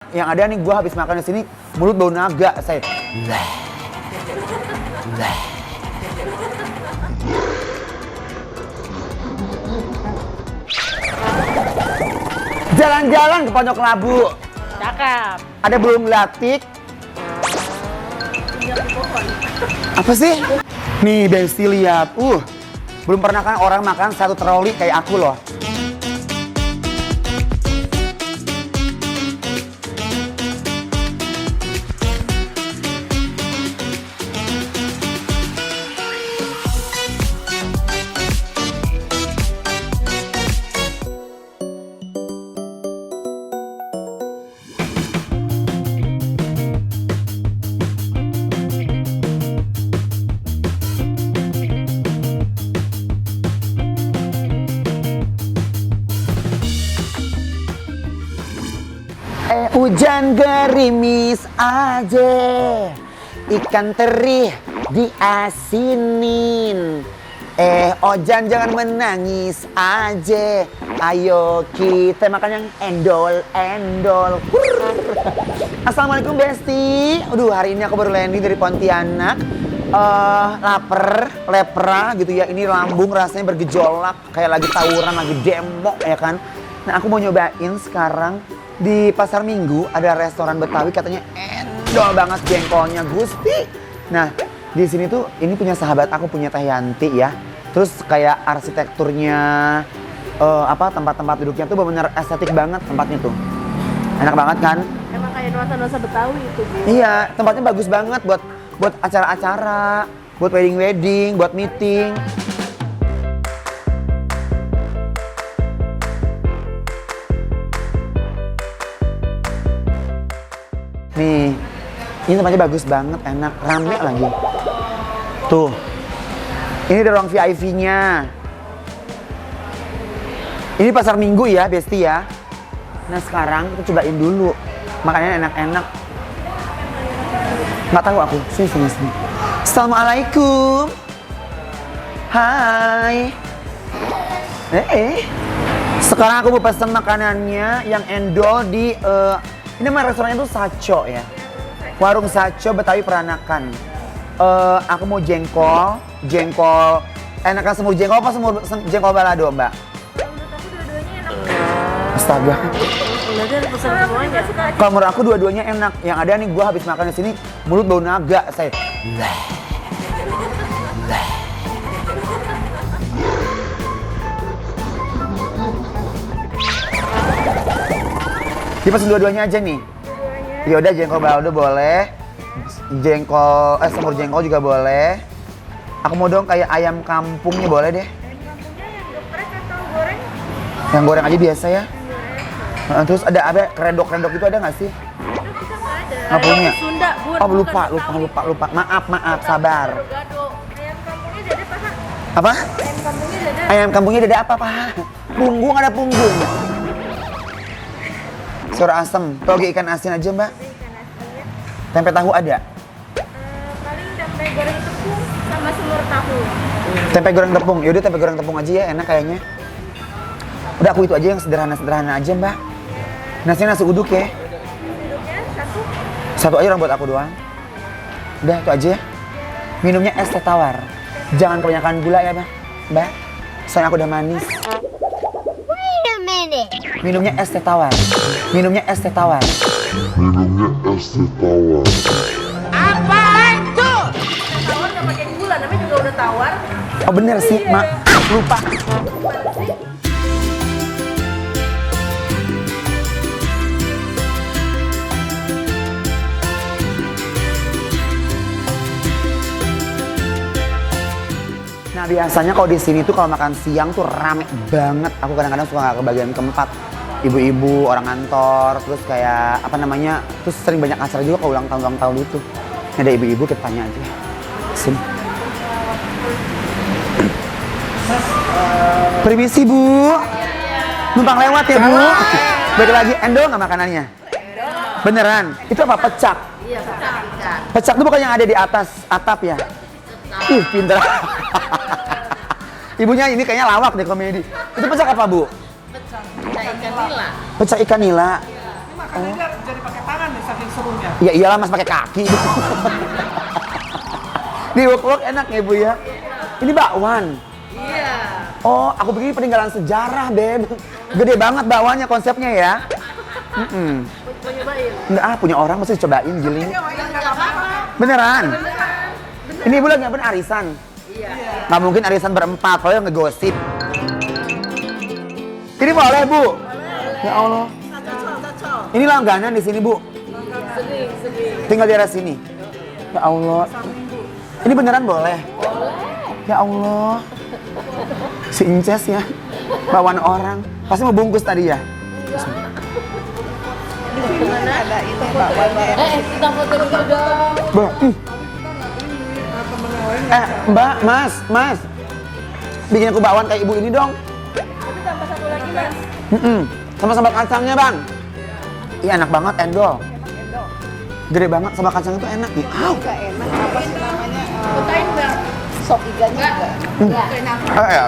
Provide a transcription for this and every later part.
Yang ada nih gue habis makan di sini mulut bau naga saya. Jalan-jalan ke Pondok Labu. Cakep. Ada burung gelatik. Apa sih? Nih Besti lihat. Belum pernah kan orang makan satu troli kayak aku loh. Hujan gerimis aja, ikan teri diasinin. Ojan jangan menangis aja, ayo kita makan yang endol-endol. Assalamualaikum Besti. Aduh, hari ini aku baru landing dari Pontianak. Lapar, lepra gitu ya. Ini lambung rasanya bergejolak, kayak lagi tawuran, lagi demo ya kan. Nah, aku mau nyobain sekarang. Di Pasar Minggu ada restoran Betawi katanya endol banget jengkolnya Gusti. Nah, di sini tuh ini punya sahabat aku, punya Teh Yanti ya. Terus kayak arsitekturnya tempat-tempat duduknya tuh benar-benar estetik banget tempatnya tuh. Enak banget kan? Emang kayak nuansa-nuansa Betawi itu, Bu. Iya, tempatnya bagus banget buat acara-acara, buat wedding, buat meeting. Nih, ini tempatnya bagus banget, enak, rame lagi. Tuh, ini ada ruang VIP-nya. Ini Pasar Minggu ya, Besti ya. Nah sekarang kita cobain dulu, makanannya enak-enak. Nggak tahu aku, sini. Assalamualaikum. Hai. Sekarang aku mau pesen makanannya yang endol di ini mah restorannya tuh Saco ya. Warung Saco Betawi Peranakan. Aku mau jengkol. Enakan semur jengkol apa semur jengkol balado, Mbak? Menurut aku dua-duanya enak. Astaga. Berarti harus pesan semuanya. Kalau menurut aku dua-duanya enak. Yang ada nih gua habis makan di sini mulut bau naga saya. Kita pesen dua-duanya aja nih. Ya udah jengkol balado boleh. Semur jengkol juga boleh. Aku mau dong kayak ayam kampungnya boleh deh. Ayam kampungnya yang geprek atau goreng? Yang goreng aja biasa ya. Terus ada apa? Kredok itu ada nggak sih? Itu kita nggak ada. Nggak punya. Sunda, Bun. Oh Bukan lupa. Betawi. Maaf, sabar. Gado. Ayam kampungnya dada paha. Apa? Ayam kampungnya dada. Ayam kampungnya dada apa, Pak? Punggung, ada punggung. Suara asem. Toge ikan asin aja, Mbak. Ikan asin. Tempe tahu ada? Paling tempe goreng tepung sama semur tahu. Tempe goreng tepung. Yaudah tempe goreng tepung aja ya, enak kayaknya. Udah aku itu aja yang sederhana aja, Mbak. Nasinya nasi uduk ya. Hidupnya satu. Satu aja orang buat aku doang. Udah itu aja ya. Minumnya es teh tawar. Jangan kebanyakan gula ya, Mbak. Soalnya aku udah manis. Wait a minute. Minumnya es teh tawar. Minumnya es teh tawar. Apaan tuh? Tawar nggak pakai gula, namanya juga udah tawar. Oh bener sih, Mak. Lupa. Nah biasanya kalau di sini tuh kalau makan siang tuh rame banget. Aku kadang-kadang suka nggak kebagian keempat. Ibu-ibu, orang kantor, terus kayak apa namanya, terus sering banyak acara juga kalau ulang tahun itu. Ini ada ibu-ibu, kita tanya aja. Sini. Permisi Bu. Numpang lewat ya Bu. Balik lagi, endol nggak makanannya? Beneran? Itu apa? Pecak? Iya, pecak. Pecak itu bukan yang ada di atas atap ya? Ih, pinter. Ibunya ini kayaknya lawak deh komedi. Itu pecak apa, Bu? Pecak ikan nila. Pecak ikan nila. Makanannya jadi pakai serunya. Ya iyalah mas pakai kaki. Diulek-ulek enak ya Bu ya. Ini bakwan. Iya. Oh, aku pikir ini peninggalan sejarah, Beb. Gede banget bakwannya konsepnya ya. Mau nyobain? Enggak punya orang mesti cobain giling. Nggak apa-apa. Beneran? Ini Ibu lagi ngapain arisan? Iya. Nggak mungkin arisan berempat, kalau yang ngegosip. Ini boleh, Bu? Ya Allah. Ini langganan di sini, Bu. Sering. Tinggal di daerah sini. Ya Allah. Ini beneran boleh? Ya Allah. Si Inces ya. Bawaan orang. Pasti mau bungkus tadi ya? Kita foto dulu dong. Mbak, Mas. Bikin aku bakwan kayak ibu ini dong. Itu tambah satu lagi mas. Sama sambal kacangnya, Bang. Iya enak banget, endol. Gede banget, sambal kacangnya tuh enak nih. Au. Fotoin bang. Sop iganya juga. Ya.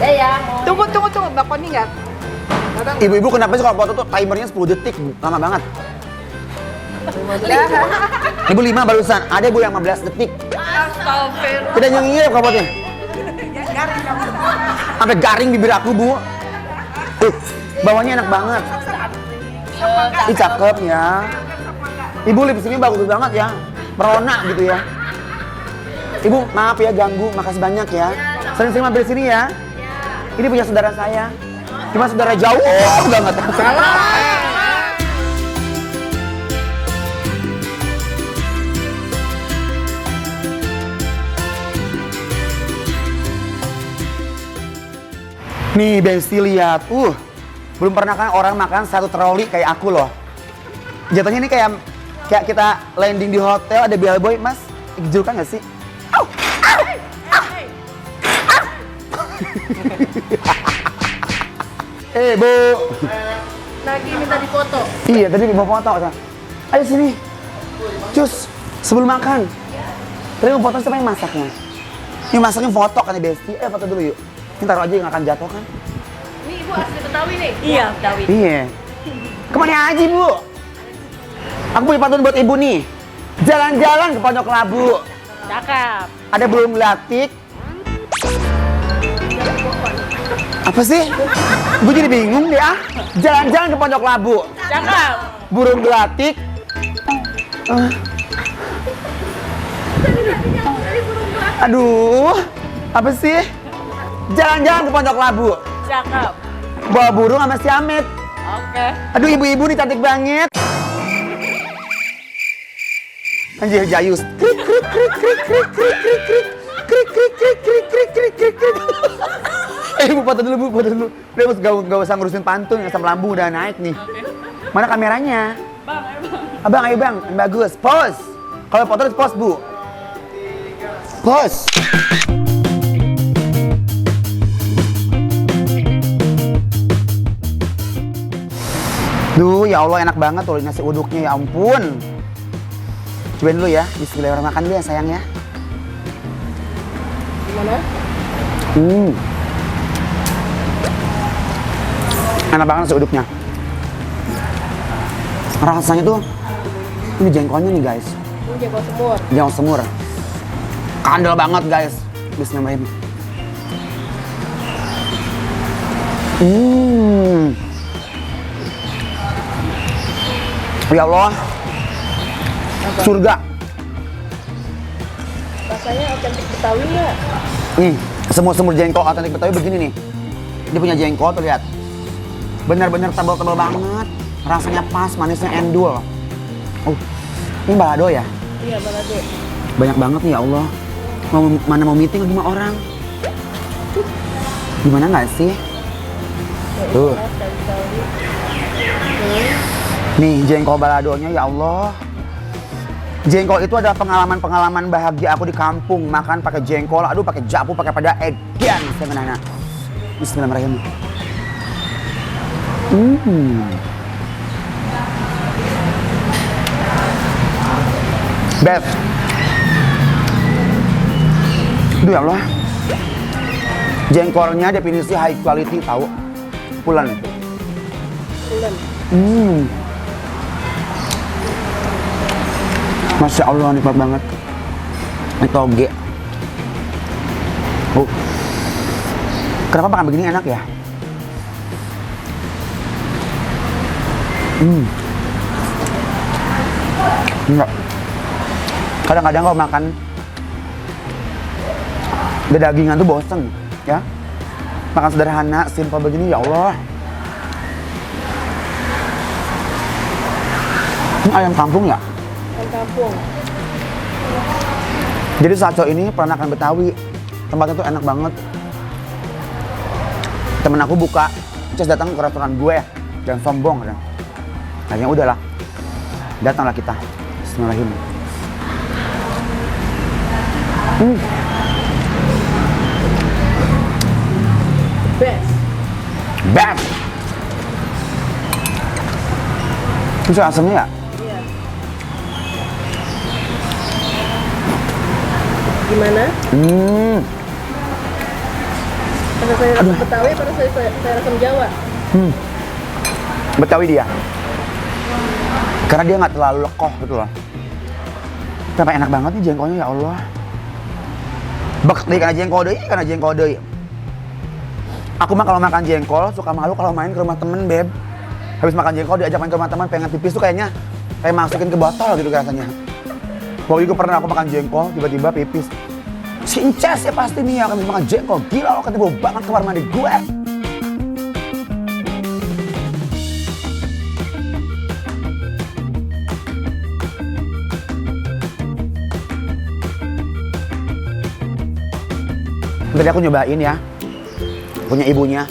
Ya ya. Tunggu, bakwan ini nggak? Ibu-ibu kenapa sih kalau foto tuh timernya 10 detik, lama banget. Ibu 5 barusan, ada ibu yang 15 detik. Astagfirullah. Tidak nyengir kapotnya. Sampai garing bibir aku, Bu. Bawahnya enak banget. Ih, cakep ya. Ibu lipstiknya bagus banget ya. Merona gitu ya. Ibu, maaf ya ganggu, makasih banyak ya. Sering-sering mampir sini ya. Ini punya saudara saya. Cuma saudara jauh banget. Salah. Nih Besti lihat, belum pernah kan orang makan satu troli kayak aku loh. Jatuhnya ini kayak kita landing di hotel ada bellboy, Mas. Jujur kan nggak sih? Au! Au! Bu. Lagi minta difoto. Iya, tadi mau foto. Ayo sini. Cus, sebelum makan. Tadi mau foto siapa yang masaknya? Yang masaknya foto kan ya Besti. Foto dulu yuk. Ini taruh aja yang akan jatuh kan. Ini ibu asli Betawi nih. Iya Betawi. Iya. Kemana aja, Bu? Aku punya pantun buat ibu nih. Jalan-jalan ke Pondok Labu. Cakep. Ada burung gelatik. Apa sih? Gue jadi bingung deh ah. Jalan-jalan ke Pondok Labu. Cakep. Burung gelatik. Aduh. Apa sih? Jalan-jalan ke Pondok Labu. Cakep. Bawa burung sama si Amit. Oke. Aduh ibu-ibu nih cantik banget. Anjir jayus. Krik krik krik krik krik krik krik krik. Krik krik krik krik krik krik krik krik. Bu foto dulu Bu, foto dulu. Udah gak usah ngurusin pantun, yang asam lambung udah naik nih. Mana kameranya? Abang, ayo bang, yang bagus. Pose. Kalau foto harus pose Bu. Pose. Duh, ya Allah enak banget tuh nasi uduknya, ya ampun. Cobain dulu ya, bismillahirrahmanirrahim. Makan dulu ya sayang ya. Gimana? Enak banget nasi uduknya. Rasanya tuh, ini jengkolnya nih guys. Ini jengkol semur. Jengkol semur. Kandel banget guys. Bismillahirrahmanirrahim. Ya Allah. Surga. Rasanya otentik Betawi ya? Semur-semur jengkol otentik Betawi begini nih. Dia punya jengkol tuh lihat. Bener-bener tebal-tebal banget. Rasanya pas, manisnya endul. Ini balado ya? Iya balado. Banyak banget nih ya Allah. Mana mau meeting 5 orang. Gimana nggak sih? Tuh. Nih jengkol baladonya ya Allah. Jengkol itu adalah pengalaman-pengalaman bahagia aku di kampung. Makan pakai jengkol, aduh pakai japu, pakai pada edan. Saya menana. Bismillahirrahmanirrahim. Beb. Aduh ya Allah. Jengkolnya definisi high quality tahu. Pulan. Pulen. Masya Allah, nikmat banget. Ini toge. Kenapa makan begini enak ya? Enggak. Kadang-kadang kalau makan dagingan tuh bosen, ya. Makan sederhana, simpel begini, ya Allah. Ini ayam kampung ya? Ayam kampung. Jadi Saco ini peranakan Betawi. Tempatnya tuh enak banget. Temen aku buka, terus datang ke restoran gue, jangan sombong kan. Kayaknya udahlah, datanglah kita. Bismillahirrahmanirrahim. Best. Bam! Bisa asamnya ya? Iya. Gimana? Pada saya rasa Betawi, pada saya rasa Jawa. Betawi dia. Karena dia nggak terlalu lekoh gitu loh. Tapi enak banget nih jengkolnya, ya Allah. Bek, nih karena jengkol deh. Aku mah kalau makan jengkol suka malu kalau main ke rumah temen, Beb. Habis makan jengkol diajak main ke rumah teman, pengen pipis tuh kayaknya kayak masukin ke botol gitu rasanya. Waktu itu pernah aku makan jengkol, tiba-tiba pipis. Si Inces ya pasti nih yang akan makan jengkol. Gila lo, katanya bau banget kamar mandi gue. Tadi aku nyobain ya, punya ibunya,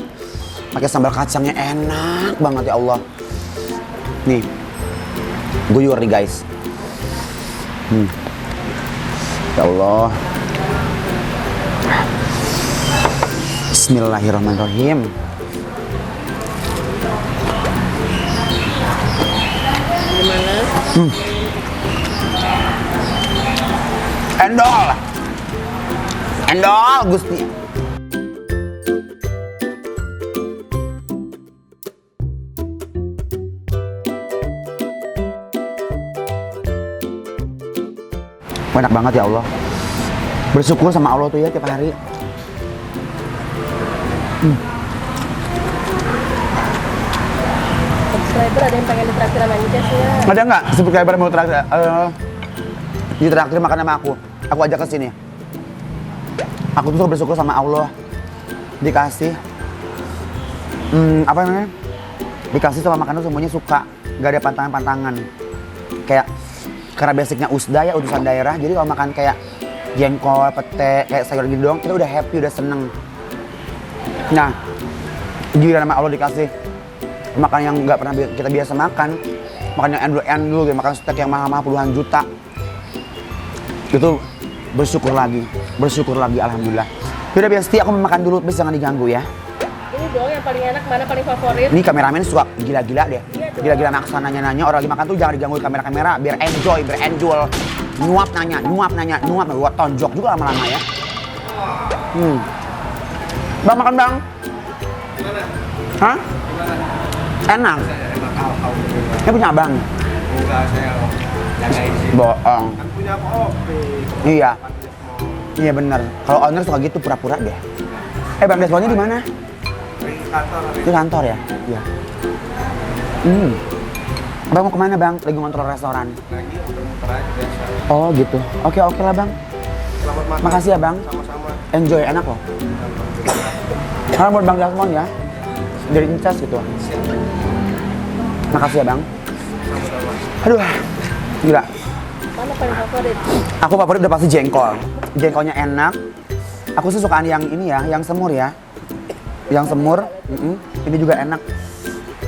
pakai sambal kacangnya enak banget ya Allah. Nih, guyur nih guys. Ya Allah. Bismillahirrahmanirrahim. Gimana? Endol. Endol, Gusti. Enak banget ya Allah. Bersyukur sama Allah tuh ya tiap hari. Subscriber ada yang pengen ditraktir sama Inces ya? Ada nggak subscriber mau traktir? Ditraktir makan sama aku. Aku ajak ke sini. Aku tuh bersyukur sama Allah. Dikasih apa namanya? Dikasih sama makanan semuanya suka. Gak ada pantangan-pantangan. Kayak karena basicnya USDA ya, utusan daerah. Jadi kalau makan kayak jengkol, pete, kayak sayur gitu doang, kita udah happy, udah seneng. Nah, giliran sama Allah dikasih makan yang nggak pernah kita biasa makan, makan yang endul-endul, gitu, makan steak yang mahal-mahal puluhan juta. Itu bersyukur lagi, alhamdulillah. Yaudah Besti, aku mau makan dulu, Besti jangan diganggu ya. Ini dong yang paling enak, mana paling favorit? Ini kameramen suka gila-gila deh. Iya dong. Gila-gila maksa nanya-nanya, orang lagi makan tuh jangan diganggu kamera-kamera, biar enjoy, biar enjoy. Nuap nanya, gua tonjok juga lama-lama ya. Bang, makan bang. Gimana? Hah? Gimana? Enak. Enak alhamdulillah. Ini punya abang. Enggak, saya jagain sih. Bohong. Kan punya kopi. Iya. Iya bener. Kalau owner suka gitu pura-pura deh. Bang Desmonnya di mana? Di kantor. Di kantor ya? Iya. Bang mau kemana bang? Lagi ngontrol restoran. Lagi muter-muter aja biasa. Oh gitu. Oke lah bang. Selamat makan. Makasih ya bang. Sama-sama. Enjoy, enak loh. Karena buat Bang Desmond ya. Dari Incas gitu. Makasih ya bang. Sama-sama. Aduh, gila. Mana paling favorit? Aku favorit udah pasti jengkol. Jengkolnya enak. Aku sih sukaan yang ini ya, yang semur ya. Yang semur. Ini juga enak.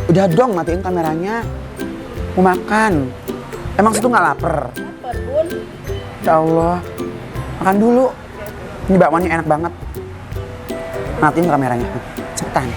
Udah dong, matiin kameranya. Mau makan. Emang situ nggak lapar? Lapar bun. Ya Allah. Makan dulu. Ini bakwannya enak banget. Matiin kameranya. Cepetan.